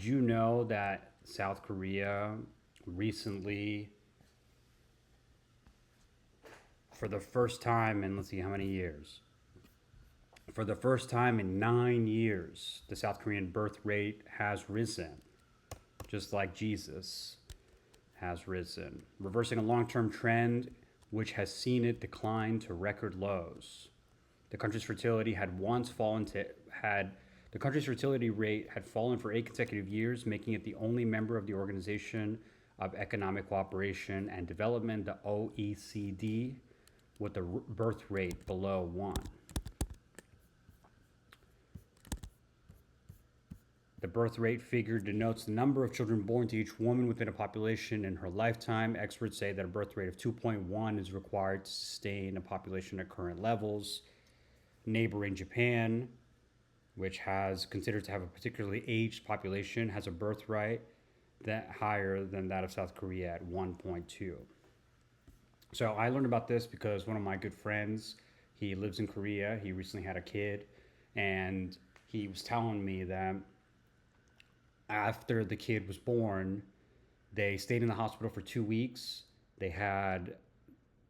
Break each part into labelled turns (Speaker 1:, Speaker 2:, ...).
Speaker 1: you know that South Korea recently, for the first time in let's see how many years, for the first time in 9 years, the South Korean birth rate has risen, just like Jesus has risen, reversing a long term trend which has seen it decline to record lows. The country's fertility had once fallen to had the country's fertility rate had fallen for 8 consecutive years, making it the only member of the Organization of Economic Cooperation and Development, the OECD, with a birth rate below 1. The birth rate figure denotes the number of children born to each woman within a population in her lifetime. Experts say that a birth rate of 2.1 is required to sustain a population at current levels. Neighboring Japan, which has considered to have a particularly aged population, has a birth rate that higher than that of South Korea at 1.2. So I learned about this because one of my good friends, he lives in Korea. He recently had a kid, and he was telling me that after the kid was born, they stayed in the hospital for 2 weeks. They had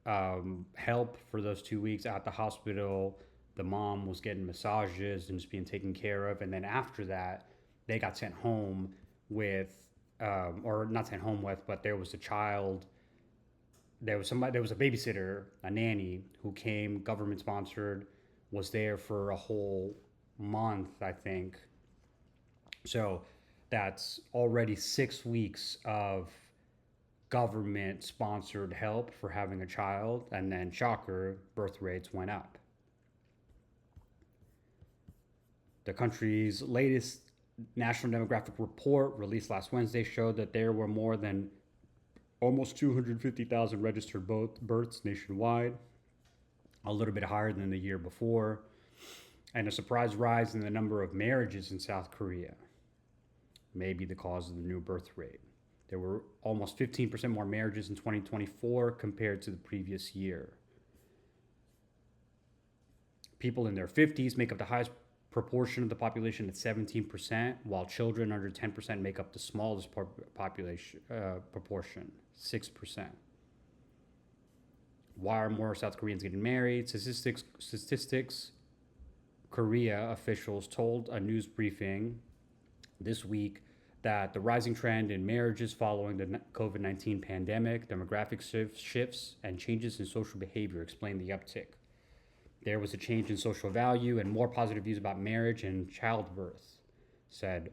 Speaker 1: help for those 2 weeks at the hospital. The mom was getting massages and just being taken care of. And then after that, they got sent home with, or not sent home with, but there was a child. There was a babysitter, a nanny who came, government sponsored, was there for a whole month, I think. So that's already 6 weeks of government sponsored help for having a child. And then, shocker, birth rates went up. The country's latest national demographic report, released last Wednesday, showed that there were more than almost 250,000 registered births nationwide, a little bit higher than the year before, and a surprise rise in the number of marriages in South Korea may be the cause of the new birth rate. There were almost 15% more marriages in 2024 compared to the previous year. People in their 50s make up the highest proportion of the population at 17%, while children under 10% make up the smallest population proportion, 6%. Why are more South Koreans getting married? Statistics Korea officials told a news briefing this week that the rising trend in marriages following the COVID-19 pandemic, demographic shifts, and changes in social behavior explain the uptick. There was a change in social value and more positive views about marriage and childbirth, said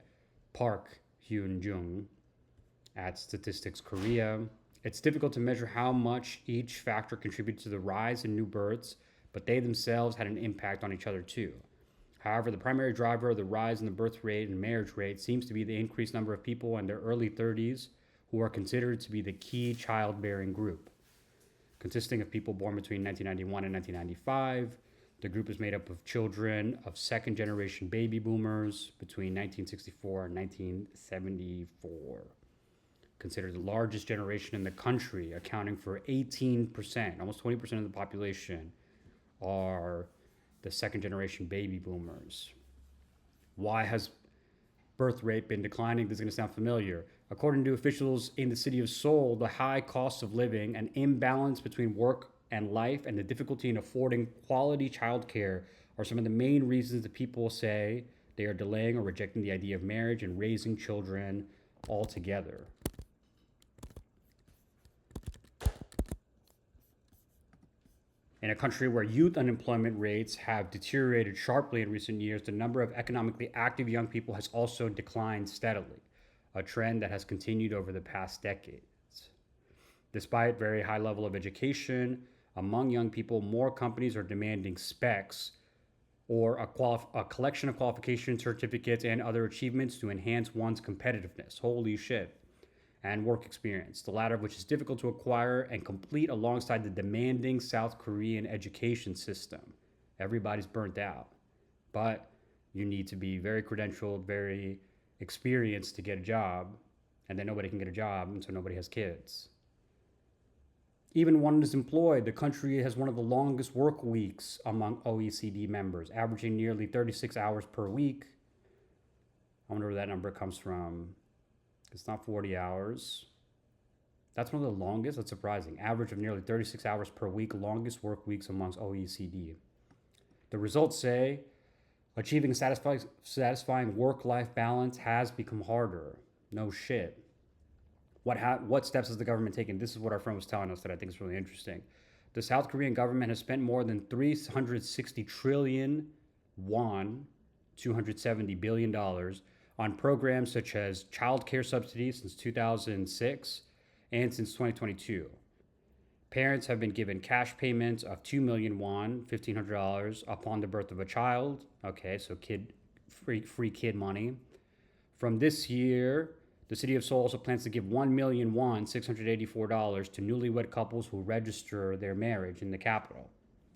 Speaker 1: Park Hyun-jung at Statistics Korea. It's difficult to measure how much each factor contributed to the rise in new births, but they themselves had an impact on each other too. However, the primary driver of the rise in the birth rate and marriage rate seems to be the increased number of people in their early 30s who are considered to be the key childbearing group. Consisting of people born between 1991 and 1995, the group is made up of children of second-generation baby boomers between 1964 and 1974. Considered the largest generation in the country, accounting for 18%, almost 20% of the population, are the second-generation baby boomers. Why has birth rate been declining? This is going to sound familiar. According to officials in the city of Seoul, the high cost of living, an imbalance between work and life, and the difficulty in affording quality childcare are some of the main reasons that people say they are delaying or rejecting the idea of marriage and raising children altogether. In a country where youth unemployment rates have deteriorated sharply in recent years, the number of economically active young people has also declined steadily, a trend that has continued over the past decades. Despite very high level of education among young people, more companies are demanding specs or a collection of qualification certificates and other achievements to enhance one's competitiveness. Holy shit. And work experience, the latter of which is difficult to acquire and complete alongside the demanding South Korean education system. Everybody's burnt out, but you need to be very credentialed, very experienced to get a job, and then nobody can get a job, and so nobody has kids. Even when one is employed, the country has one of the longest work weeks among OECD members, averaging nearly 36 hours per week. I wonder where that number comes from. It's not 40 hours. That's one of the longest. That's surprising. Average of nearly 36 hours per week, longest work weeks amongst OECD. The results say achieving satisfying work-life balance has become harder. No shit. What steps has the government taken? This is what our friend was telling us that I think is really interesting. The South Korean government has spent more than 360 trillion won, $270 billion, on programs such as child care subsidies since 2006 and since 2022. Parents have been given cash payments of 2 million won, $1,500, upon the birth of a child. Okay, so free kid money. From this year, the city of Seoul also plans to give 1 million won, $684, to newlywed couples who register their marriage in the capital.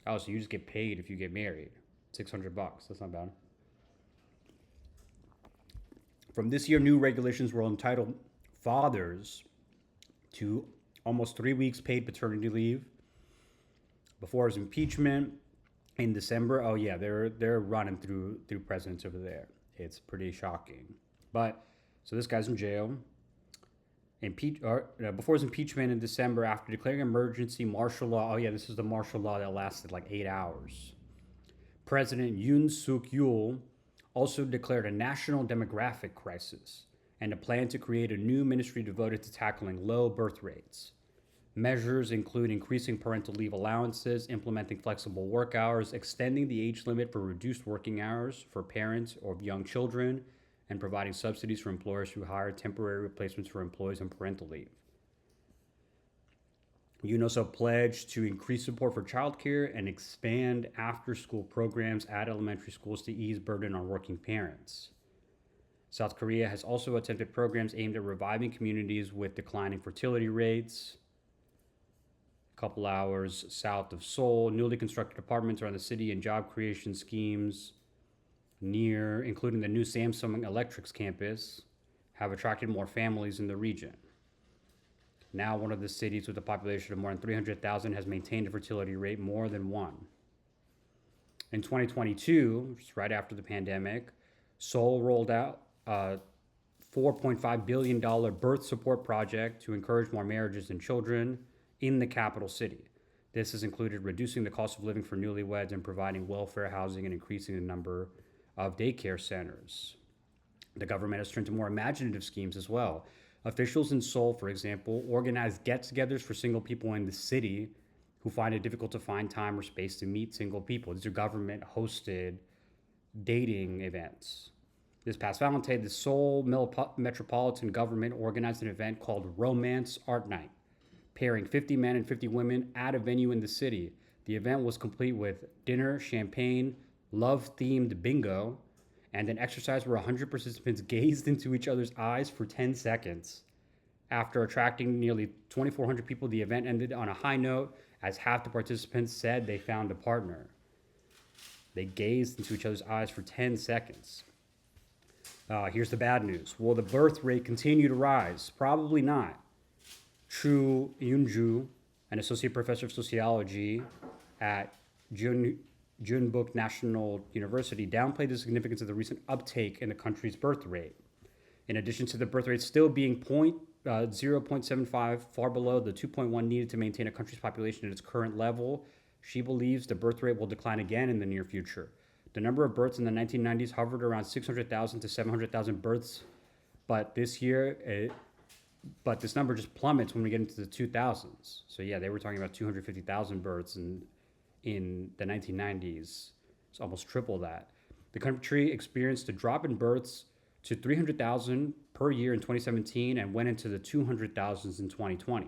Speaker 1: Oh, so you just get paid if you get married. $600. That's not bad. From this year, new regulations will entitle fathers to almost 3 weeks paid paternity leave. Before his impeachment in December, oh yeah, they're running through presidents over there. It's pretty shocking. But so this guy's in jail. Before his impeachment in December, after declaring emergency martial law. Oh yeah, this is the martial law that lasted like 8 hours. President Yoon Suk-yeol also declared a national demographic crisis and a plan to create a new ministry devoted to tackling low birth rates. Measures include increasing parental leave allowances, implementing flexible work hours, extending the age limit for reduced working hours for parents of young children, and providing subsidies for employers who hire temporary replacements for employees on parental leave. Yoon also pledged to increase support for childcare and expand after-school programs at elementary schools to ease burden on working parents. South Korea has also attempted programs aimed at reviving communities with declining fertility rates. A couple hours south of Seoul, newly constructed apartments around the city and job creation schemes near, including the new Samsung Electrics campus, have attracted more families in the region. Now, one of the cities with a population of more than 300,000 has maintained a fertility rate more than one. In 2022, just right after the pandemic, Seoul rolled out a $4.5 billion birth support project to encourage more marriages and children in the capital city. This has included reducing the cost of living for newlyweds and providing welfare housing and increasing the number of daycare centers. The government has turned to more imaginative schemes as well. Officials in Seoul, for example, organize get-togethers for single people in the city who find it difficult to find time or space to meet single people. These are government-hosted dating events. This past Valentine's, the Seoul Metropolitan Government organized an event called Romance Art Night, pairing 50 men and 50 women at a venue in the city. The event was complete with dinner, champagne, love-themed bingo, and an exercise where 100 participants gazed into each other's eyes for 10 seconds. After attracting nearly 2,400 people, the event ended on a high note, as half the participants said they found a partner. They gazed into each other's eyes for 10 seconds. Here's the bad news. Will the birth rate continue to rise? Probably not. Chu Yoonju, an associate professor of sociology at Jeonbuk National University, downplayed the significance of the recent uptake in the country's birth rate. In addition to the birth rate still being 0.75, far below the 2.1 needed to maintain a country's population at its current level, she believes the birth rate will decline again in the near future. The number of births in the 1990s hovered around 600,000 to 700,000 births, but this number just plummets when we get into the 2000s. So yeah, they were talking about 250,000 births in the 1990s. It's almost triple that. The country experienced a drop in births to 300,000 per year in 2017 and went into the 200,000s in 2020.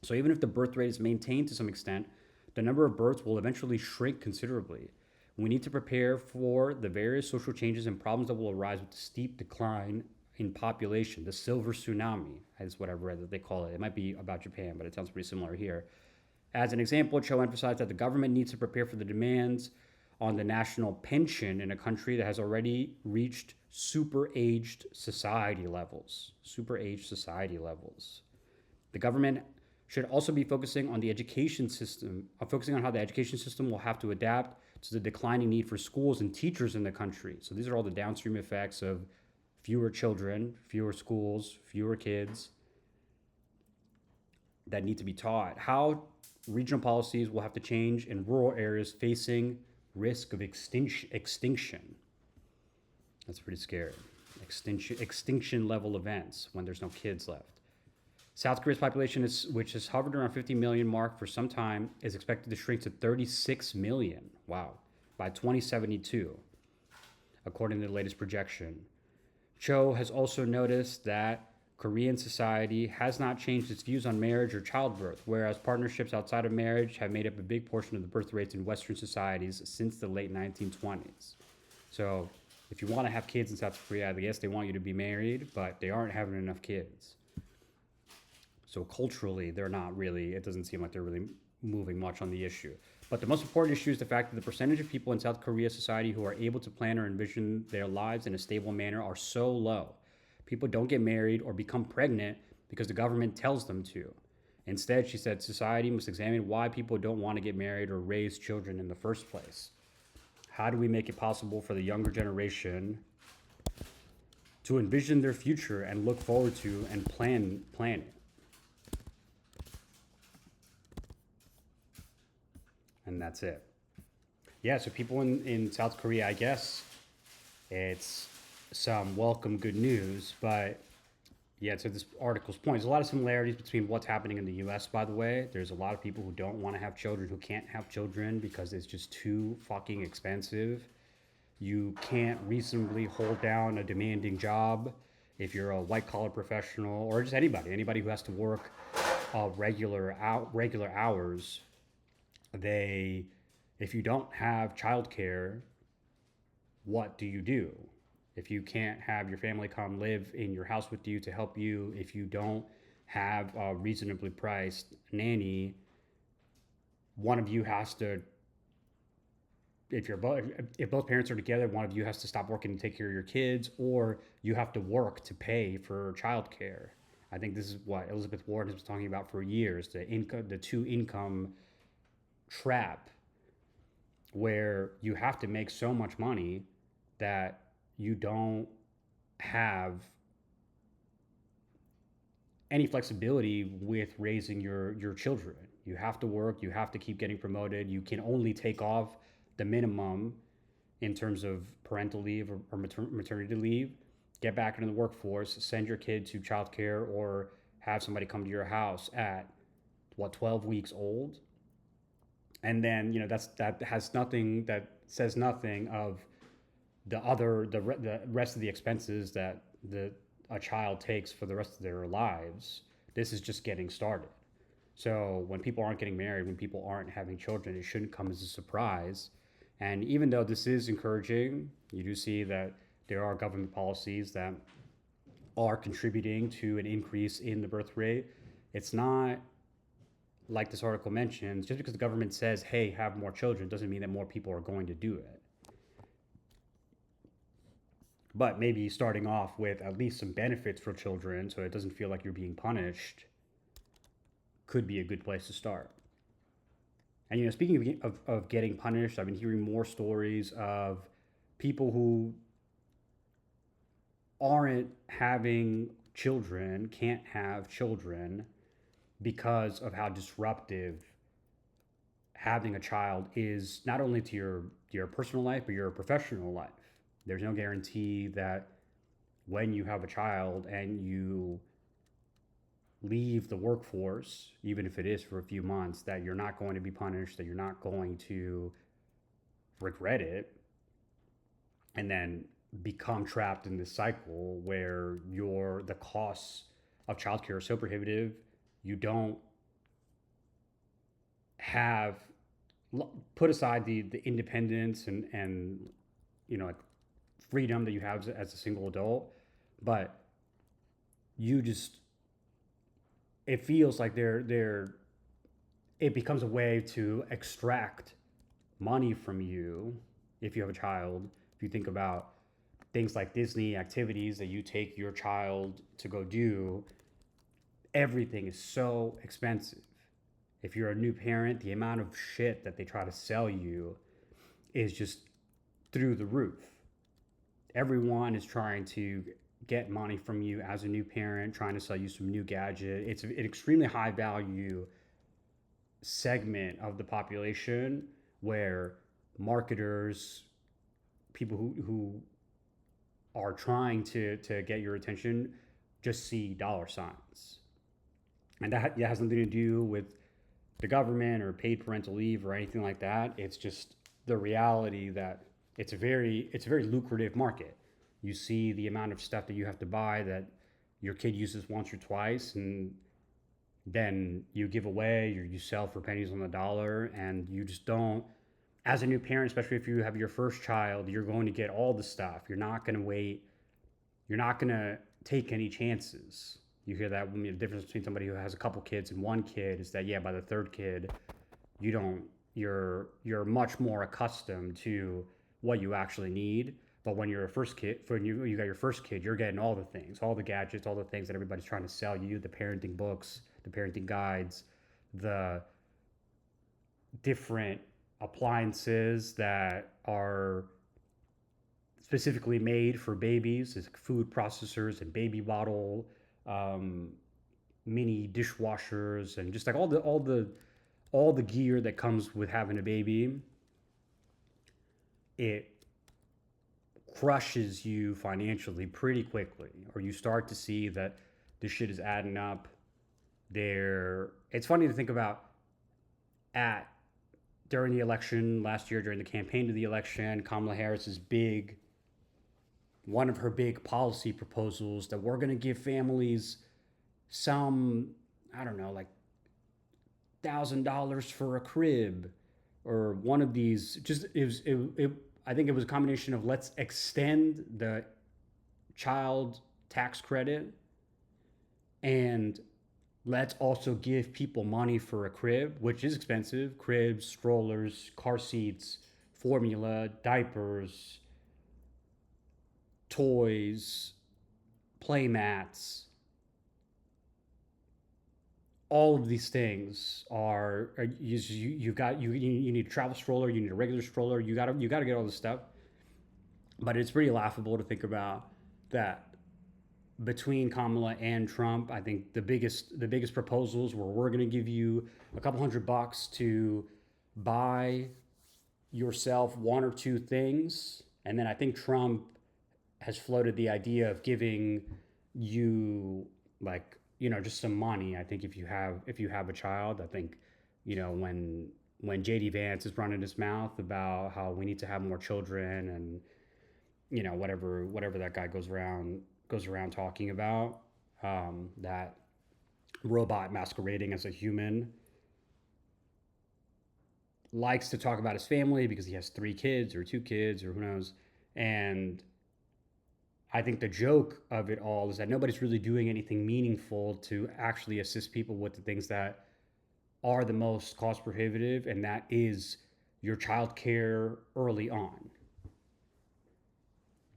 Speaker 1: So even if the birth rate is maintained to some extent, the number of births will eventually shrink considerably. We need to prepare for the various social changes and problems that will arise with the steep decline in population, the silver tsunami, is what I've read that they call it. It might be about Japan, but it sounds pretty similar here. As an example, Cho emphasized that the government needs to prepare for the demands on the national pension in a country that has already reached super-aged society levels. The government should also be focusing on the education system, focusing on how the education system will have to adapt to the declining need for schools and teachers in the country. So these are all the downstream effects of fewer children, fewer schools, fewer kids that need to be taught. How regional policies will have to change in rural areas facing risk of extinction. That's pretty scary. Extinction level events when there's no kids left. South Korea's population, which has hovered around 50 million mark for some time, is expected to shrink to 36 million. Wow. By 2072, according to the latest projection. Cho has also noticed that Korean society has not changed its views on marriage or childbirth, whereas partnerships outside of marriage have made up a big portion of the birth rates in Western societies since the late 1920s. So if you want to have kids in South Korea, I guess they want you to be married, but they aren't having enough kids. So culturally, they're not really, it doesn't seem like they're really moving much on the issue. But the most important issue is the fact that the percentage of people in South Korea society who are able to plan or envision their lives in a stable manner are so low. People don't get married or become pregnant because the government tells them to. Instead, she said, society must examine why people don't want to get married or raise children in the first place. How do we make it possible for the younger generation to envision their future and look forward to and plan it? And that's it. Yeah, so people in South Korea, I guess it's some welcome good news, but yeah, to this article's point, there's a lot of similarities between what's happening in the US, by the way. There's a lot of people who don't want to have children, who can't have children because it's just too fucking expensive. You can't reasonably hold down a demanding job if you're a white collar professional or just anybody who has to work regular hours. If you don't have childcare, what do you do? If you can't have your family come live in your house with you to help you, if you don't have a reasonably priced nanny, one of you has to, if both parents are together, one of you has to stop working to take care of your kids, or you have to work to pay for childcare. I think this is what Elizabeth Warren has been talking about for years, the two income trap, where you have to make so much money that you don't have any flexibility with raising your children. You have to work, you have to keep getting promoted, you can only take off the minimum in terms of parental leave or maternity leave, get back into the workforce, send your kid to childcare, or have somebody come to your house at 12 weeks old. And then, that says nothing of the rest of the expenses that a child takes for the rest of their lives. This is just getting started. So when people aren't getting married, when people aren't having children, it shouldn't come as a surprise. And even though this is encouraging, you do see that there are government policies that are contributing to an increase in the birth rate. It's not, like this article mentions, just because the government says, hey, have more children, doesn't mean that more people are going to do it. But maybe starting off with at least some benefits for children so it doesn't feel like you're being punished could be a good place to start. And, speaking of getting punished, I've been hearing more stories of people who aren't having children, can't have children, because of how disruptive having a child is, not only to your personal life, but your professional life. There's no guarantee that when you have a child and you leave the workforce, even if it is for a few months, that you're not going to be punished, that you're not going to regret it, and then become trapped in this cycle where the costs of childcare are so prohibitive. You don't have, put aside the independence and freedom that you have as a single adult, but it feels like it becomes a way to extract money from you if you have a child. If you think about things like Disney activities that you take your child to go do, everything is so expensive. If you're a new parent, the amount of shit that they try to sell you is just through the roof. Everyone is trying to get money from you as a new parent, trying to sell you some new gadget. It's an extremely high value segment of the population where marketers, people who are trying to get your attention, just see dollar signs. And that has nothing to do with the government or paid parental leave or anything like that. It's just the reality that it's a very lucrative market. You see the amount of stuff that you have to buy that your kid uses once or twice, and then you give away or you sell for pennies on the dollar, and you just don't. As a new parent, especially if you have your first child, you're going to get all the stuff. You're not going to wait. You're not going to take any chances. You hear that. The difference between somebody who has a couple kids and one kid is that, yeah, by the third kid, you don't. You're much more accustomed to what you actually need. But when you're a first kid, when you got your first kid, you're getting all the things, all the gadgets, all the things that everybody's trying to sell you, the parenting books, the parenting guides, the different appliances that are specifically made for babies, as food processors and baby bottle, um, mini dishwashers, and just like all the gear that comes with having a baby. It crushes you financially pretty quickly, or you start to see that this shit is adding up. It's funny to think about at during the election last year, during the campaign to the election, Kamala Harris's one of her big policy proposals that we're going to give families some, I don't know, like $1,000 for a crib, or one of these. Just I think it was a combination of let's extend the child tax credit, and let's also give people money for a crib, which is expensive. Cribs, strollers, car seats, formula, diapers, toys, play mats. All of these things are you need a travel stroller, you need a regular stroller, you gotta get all this stuff. But it's pretty laughable to think about that between Kamala and Trump. I think the biggest proposals were, we're going to give you a couple $100 to buy yourself one or two things, and then I think Trump has floated the idea of giving you, like, just some money. I think if you have a child, I think, when JD Vance is running his mouth about how we need to have more children, and whatever that guy goes around talking about, that robot masquerading as a human, likes to talk about his family because he has 3 kids or 2 kids or who knows. And I think the joke of it all is that nobody's really doing anything meaningful to actually assist people with the things that are the most cost prohibitive, and that is your child care early on.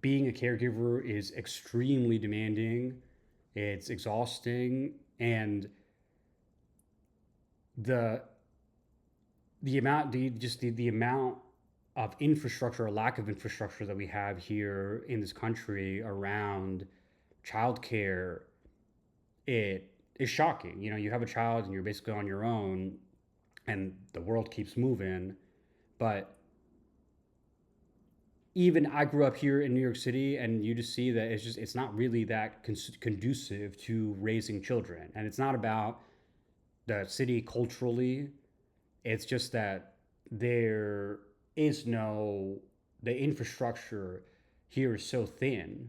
Speaker 1: Being a caregiver is extremely demanding, it's exhausting, and the amount of infrastructure or lack of infrastructure that we have here in this country around childcare, it is shocking. You have a child and you're basically on your own, and the world keeps moving. But even I grew up here in New York City, and you just see that it's not really that conducive to raising children. And it's not about the city culturally. It's just that there is the infrastructure here is so thin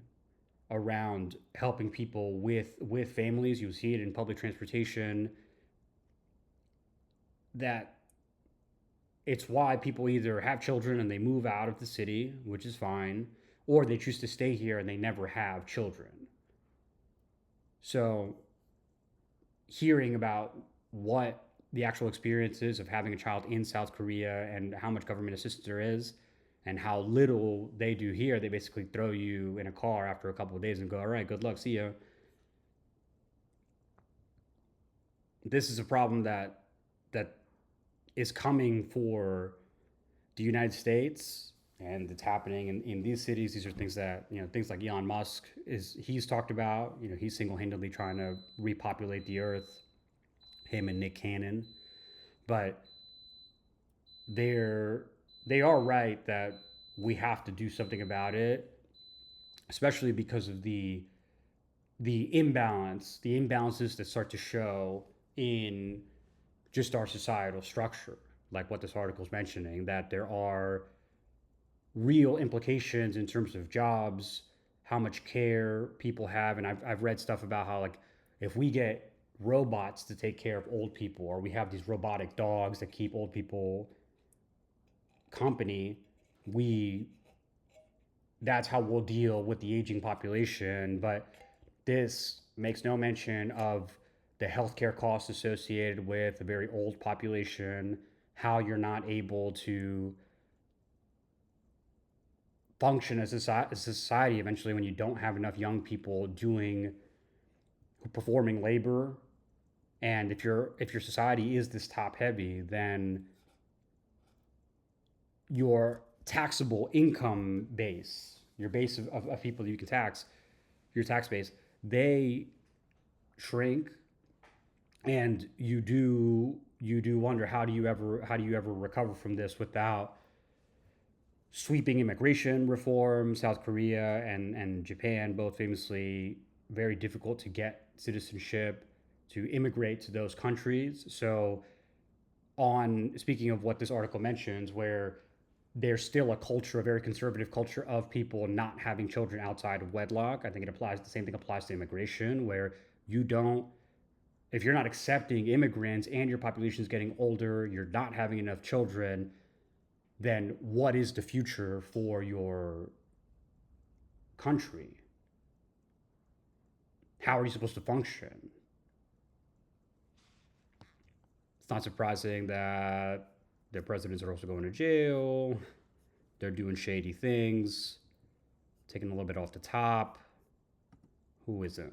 Speaker 1: around helping people with families. You see it in public transportation, that it's why people either have children and they move out of the city, which is fine, or they choose to stay here and they never have children. So hearing about what the actual experience is of having a child in South Korea, and how much government assistance there is, and how little they do here. They basically throw you in a car after a couple of days and go, all right, good luck, see ya. This is a problem that is coming for the United States and it's happening in these cities. These are things that, things like Elon Musk he's talked about. He's single-handedly trying to repopulate the earth, him and Nick Cannon. But they're they are right that we have to do something about it, especially because of the imbalances that start to show in just our societal structure, like what this article is mentioning, that there are real implications in terms of jobs, how much care people have. And I've read stuff about how, like, if we get robots to take care of old people, or we have these robotic dogs that keep old people company, we that's how we'll deal with the aging population. But this makes no mention of the healthcare costs associated with a very old population, how you're not able to function as a society eventually when you don't have enough young people performing labor. And if your society is this top heavy, then your taxable income base, your base of people that you can tax, your tax base, they shrink. And you do wonder, how do you ever recover from this without sweeping immigration reform. South Korea and Japan, both famously very difficult to get citizenship, to immigrate to those countries. So, on speaking of what this article mentions, where there's still a culture, a very conservative culture of people not having children outside of wedlock. I think the same thing applies to immigration, where you don't, if you're not accepting immigrants and your population is getting older, you're not having enough children, then what is the future for your country? How are you supposed to function? It's not surprising that their presidents are also going to jail. They're doing shady things, taking a little bit off the top. Who isn't?